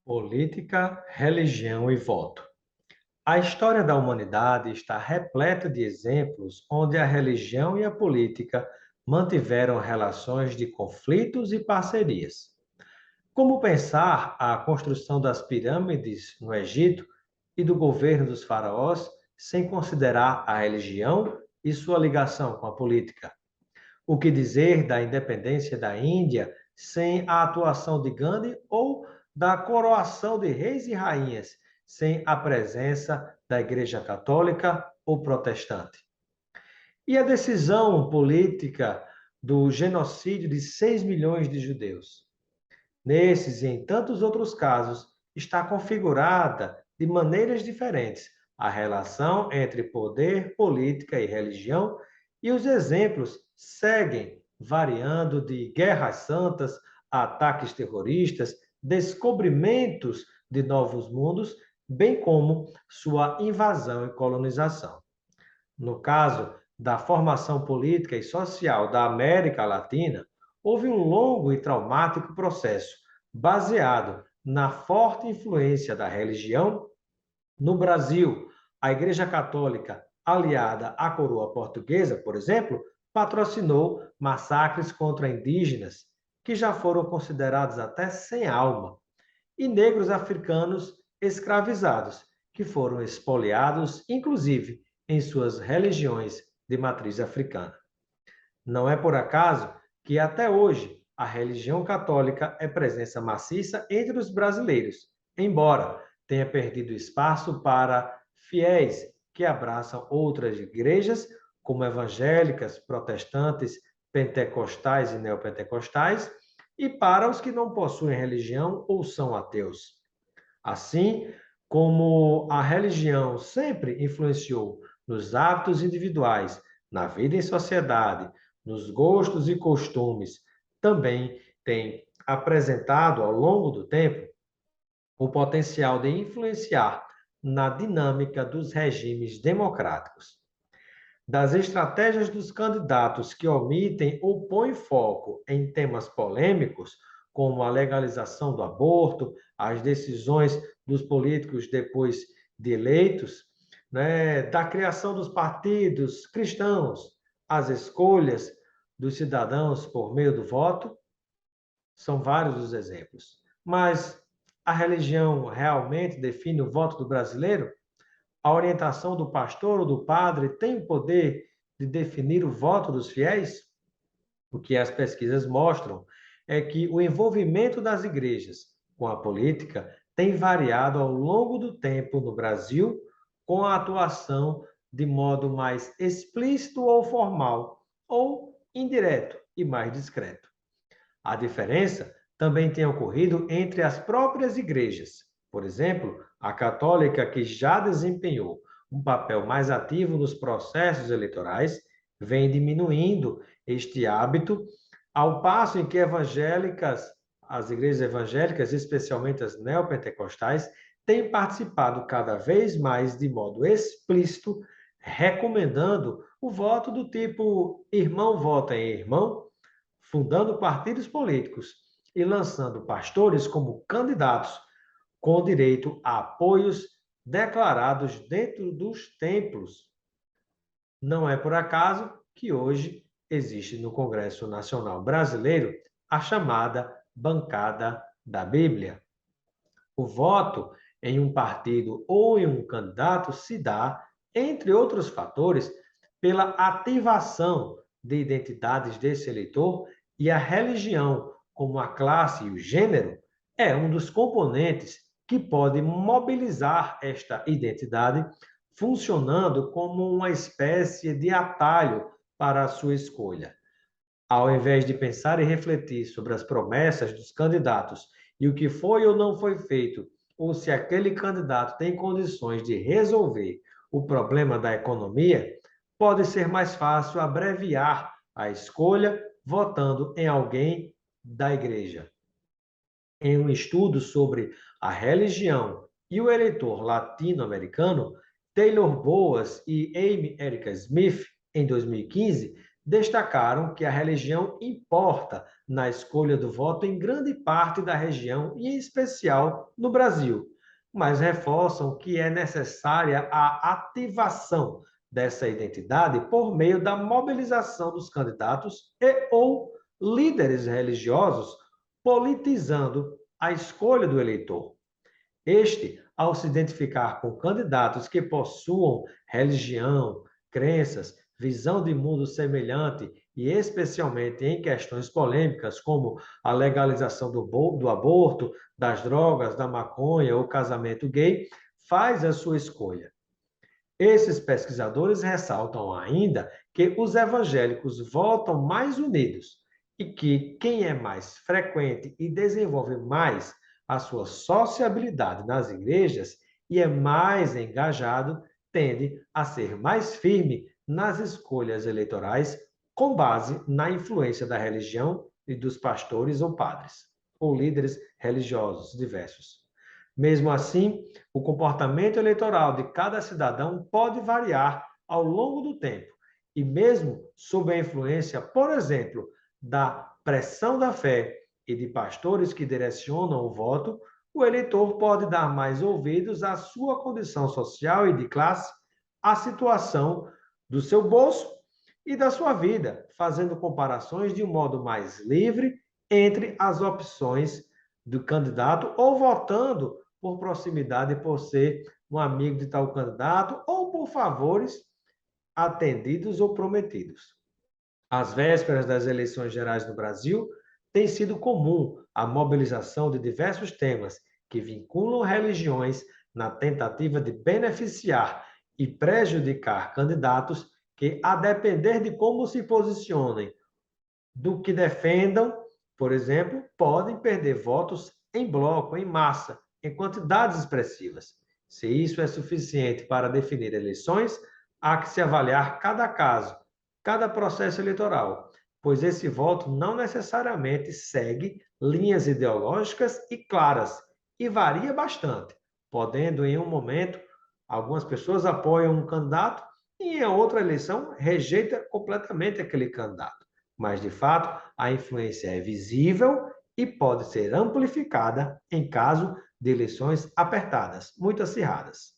Política, religião e voto. A história da humanidade está repleta de exemplos onde a religião e a política mantiveram relações de conflitos e parcerias. Como pensar a construção das pirâmides no Egito e do governo dos faraós sem considerar a religião e sua ligação com a política? O que dizer da independência da Índia sem a atuação de Gandhi ou da coroação de reis e rainhas sem a presença da Igreja Católica ou protestante? E a decisão política do genocídio de 6 milhões de judeus? Nesses e em tantos outros casos, está configurada de maneiras diferentes a relação entre poder, política e religião, e os exemplos seguem variando de guerras santas a ataques terroristas, descobrimentos de novos mundos, bem como sua invasão e colonização. No caso da formação política e social da América Latina, houve um longo e traumático processo baseado na forte influência da religião. No Brasil, a Igreja Católica, aliada à coroa portuguesa, por exemplo, patrocinou massacres contra indígenas, que já foram considerados até sem alma, e negros africanos escravizados, que foram expoliados, inclusive em suas religiões de matriz africana. Não é por acaso que até hoje a religião católica é presença maciça entre os brasileiros, embora tenha perdido espaço para fiéis que abraçam outras igrejas, como evangélicas, protestantes, pentecostais e neopentecostais, e para os que não possuem religião ou são ateus. Assim como a religião sempre influenciou nos hábitos individuais, na vida em sociedade, nos gostos e costumes, também tem apresentado ao longo do tempo o potencial de influenciar na dinâmica dos regimes democráticos. Das estratégias dos candidatos que omitem ou põem foco em temas polêmicos, como a legalização do aborto, as decisões dos políticos depois de eleitos, né, da criação dos partidos cristãos, as escolhas dos cidadãos por meio do voto, são vários os exemplos. Mas a religião realmente define o voto do brasileiro? A orientação do pastor ou do padre tem o poder de definir o voto dos fiéis? O que as pesquisas mostram é que o envolvimento das igrejas com a política tem variado ao longo do tempo no Brasil, com a atuação de modo mais explícito ou formal, ou indireto e mais discreto. A diferença também tem ocorrido entre as próprias igrejas. Por exemplo, a católica, que já desempenhou um papel mais ativo nos processos eleitorais, vem diminuindo este hábito, ao passo em que evangélicas, as igrejas evangélicas, especialmente as neopentecostais, têm participado cada vez mais de modo explícito, recomendando o voto do tipo irmão vota em irmão, fundando partidos políticos e lançando pastores como candidatos com direito a apoios declarados dentro dos templos. Não é por acaso que hoje existe no Congresso Nacional Brasileiro a chamada bancada da Bíblia. O voto em um partido ou em um candidato se dá, entre outros fatores, pela ativação de identidades desse eleitor, e a religião, como a classe e o gênero, é um dos componentes que pode mobilizar esta identidade, funcionando como uma espécie de atalho para a sua escolha. Ao invés de pensar e refletir sobre as promessas dos candidatos e o que foi ou não foi feito, ou se aquele candidato tem condições de resolver o problema da economia, pode ser mais fácil abreviar a escolha votando em alguém da igreja. Em um estudo sobre a religião e o eleitor latino-americano, Taylor Boas e Amy Erica Smith, em 2015, destacaram que a religião importa na escolha do voto em grande parte da região e, em especial, no Brasil, mas reforçam que é necessária a ativação dessa identidade por meio da mobilização dos candidatos e ou líderes religiosos, politizando a escolha do eleitor. Este, ao se identificar com candidatos que possuam religião, crenças, visão de mundo semelhante e especialmente em questões polêmicas como a legalização do aborto, das drogas, da maconha ou casamento gay, faz a sua escolha. Esses pesquisadores ressaltam ainda que os evangélicos votam mais unidos e que quem é mais frequente e desenvolve mais a sua sociabilidade nas igrejas e é mais engajado tende a ser mais firme nas escolhas eleitorais com base na influência da religião e dos pastores ou padres, ou líderes religiosos diversos. Mesmo assim, o comportamento eleitoral de cada cidadão pode variar ao longo do tempo, e mesmo sob a influência, por exemplo, da pressão da fé e de pastores que direcionam o voto, o eleitor pode dar mais ouvidos à sua condição social e de classe, à situação do seu bolso e da sua vida, fazendo comparações de um modo mais livre entre as opções do candidato ou votando por proximidade, por ser um amigo de tal candidato ou por favores atendidos ou prometidos. Às vésperas das eleições gerais no Brasil, tem sido comum a mobilização de diversos temas que vinculam religiões na tentativa de beneficiar e prejudicar candidatos que, a depender de como se posicionem, do que defendam, por exemplo, podem perder votos em bloco, em massa, em quantidades expressivas. Se isso é suficiente para definir eleições, há que se avaliar cada caso, cada processo eleitoral, pois esse voto não necessariamente segue linhas ideológicas e claras e varia bastante, podendo em um momento algumas pessoas apoiam um candidato e em outra eleição rejeita completamente aquele candidato. Mas, de fato, a influência é visível e pode ser amplificada em caso de eleições apertadas, muito acirradas.